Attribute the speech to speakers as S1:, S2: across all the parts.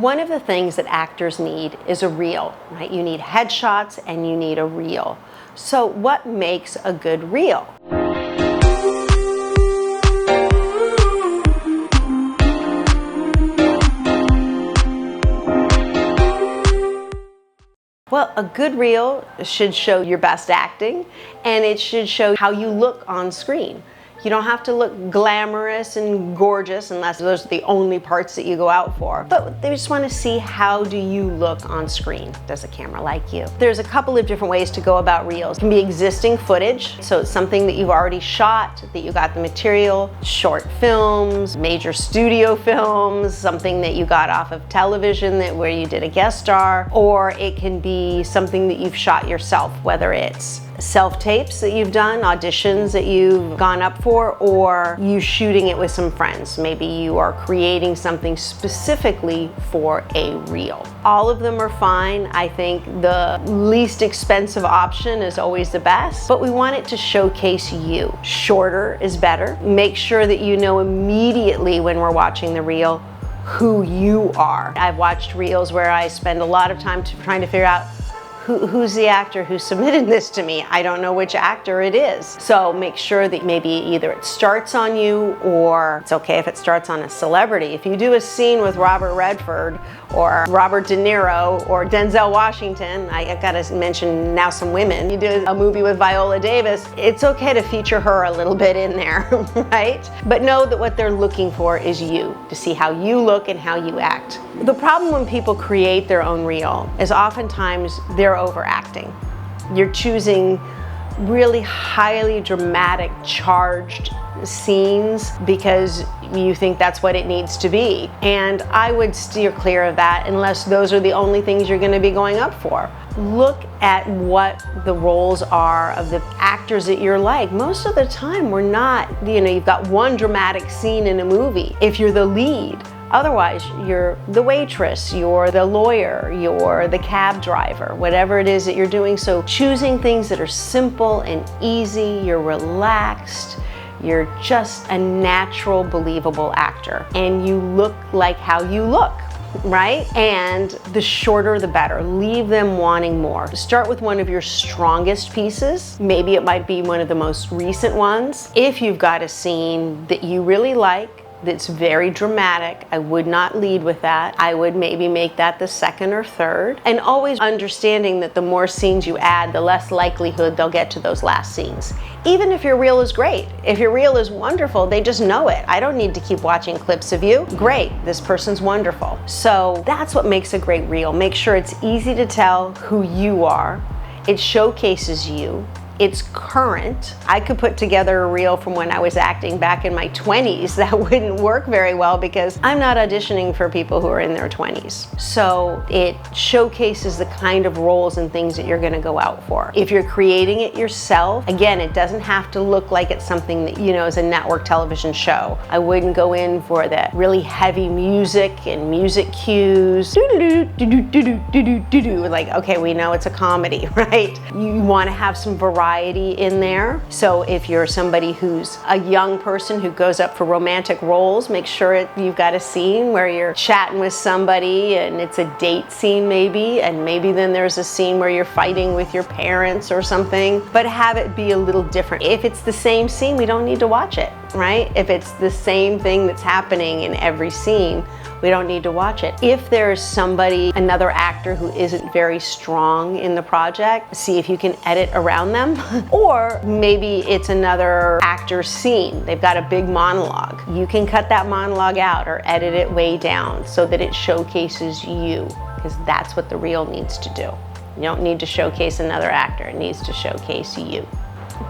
S1: One of the things that actors need is a reel, right? You need headshots and you need a reel. So what makes a good reel? Well, a good reel should show your best acting, and it should show how you look on screen. You don't have to look glamorous and gorgeous unless those are the only parts that you go out for. But they just want to see, how do you look on screen? Does the camera like you? There's a couple of different ways to go about reels. It can be existing footage, so it's something that you've already shot, that you got the material, short films, major studio films, something that you got off of television where you did a guest star, or it can be something that you've shot yourself, whether it's self-tapes that you've done, auditions that you've gone up for, or you shooting it with some friends. Maybe you are creating something specifically for a reel. All of them are fine. I think the least expensive option is always the best, but we want it to showcase you. Shorter is better. Make sure that you know immediately when we're watching the reel who you are. I've watched reels where I spend a lot of time trying to figure out who's the actor who submitted this to me. I don't know which actor it is. So make sure that maybe either it starts on you, or it's okay if it starts on a celebrity. If you do a scene with Robert Redford or Robert De Niro or Denzel Washington, I gotta mention now some women. You do a movie with Viola Davis, it's okay to feature her a little bit in there, right? But know that what they're looking for is you, to see how you look and how you act. The problem when people create their own reel is oftentimes they're overacting. You're choosing really highly dramatic, charged scenes because you think that's what it needs to be. And I would steer clear of that unless those are the only things you're going to be going up for. Look at what the roles are of the actors that you're like. Most of the time we're not, you've got one dramatic scene in a movie if you're the lead. Otherwise, you're the waitress, you're the lawyer, you're the cab driver, whatever it is that you're doing. So choosing things that are simple and easy, you're relaxed, you're just a natural, believable actor, and you look like how you look, right? And the shorter, the better. Leave them wanting more. Start with one of your strongest pieces. Maybe it might be one of the most recent ones. If you've got a scene that you really like, that's very dramatic, I would not lead with that. I would maybe make that the second or third. And always understanding that the more scenes you add, the less likelihood they'll get to those last scenes. Even if your reel is great. If your reel is wonderful, they just know it. I don't need to keep watching clips of you. Great, this person's wonderful. So that's what makes a great reel. Make sure it's easy to tell who you are. It showcases you. It's current. I could put together a reel from when I was acting back in my 20s. That wouldn't work very well because I'm not auditioning for people who are in their 20s. So it showcases the kind of roles and things that you're going to go out for. If you're creating it yourself, again, it doesn't have to look like it's something that, is a network television show. I wouldn't go in for that really heavy music and music cues. Like, okay, we know it's a comedy, right? You want to have some variety in there. So if you're somebody who's a young person who goes up for romantic roles, make sure you've got a scene where you're chatting with somebody and it's a date scene maybe, and maybe then there's a scene where you're fighting with your parents or something, but have it be a little different. If it's the same scene, we don't need to watch it, right? If it's the same thing that's happening in every scene, we don't need to watch it. If there's another actor who isn't very strong in the project, see if you can edit around them. Or maybe it's another actor's scene. They've got a big monologue. You can cut that monologue out or edit it way down so that it showcases you, because that's what the reel needs to do. You don't need to showcase another actor. It needs to showcase you.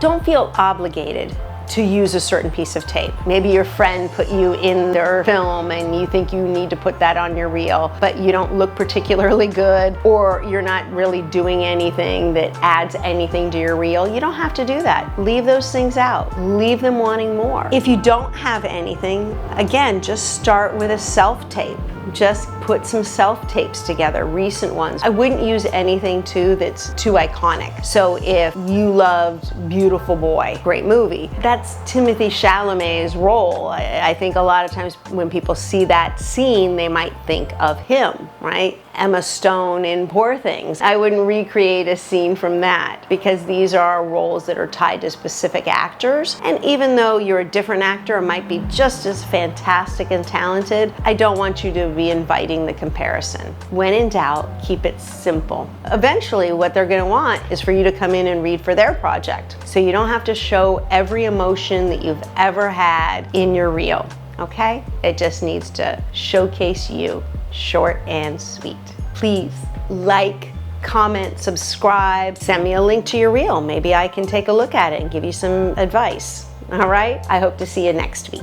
S1: Don't feel obligated to use a certain piece of tape. Maybe your friend put you in their film and you think you need to put that on your reel, but you don't look particularly good, or you're not really doing anything that adds anything to your reel. You don't have to do that. Leave those things out. Leave them wanting more. If you don't have anything, again, just start with a self-tape. Just put some self-tapes together, recent ones. I wouldn't use anything too that's too iconic. So if you loved Beautiful Boy, great movie, that's Timothée Chalamet's role. I think a lot of times when people see that scene, they might think of him, right? Emma Stone in Poor Things. I wouldn't recreate a scene from that because these are roles that are tied to specific actors. And even though you're a different actor and might be just as fantastic and talented, I don't want you to be inviting the comparison. When in doubt, keep it simple. Eventually, what they're going to want is for you to come in and read for their project. So you don't have to show every emotion that you've ever had in your reel, okay? It just needs to showcase you. Short and sweet. Please like, comment, subscribe, send me a link to your reel. Maybe I can take a look at it and give you some advice. All right? I hope to see you next week.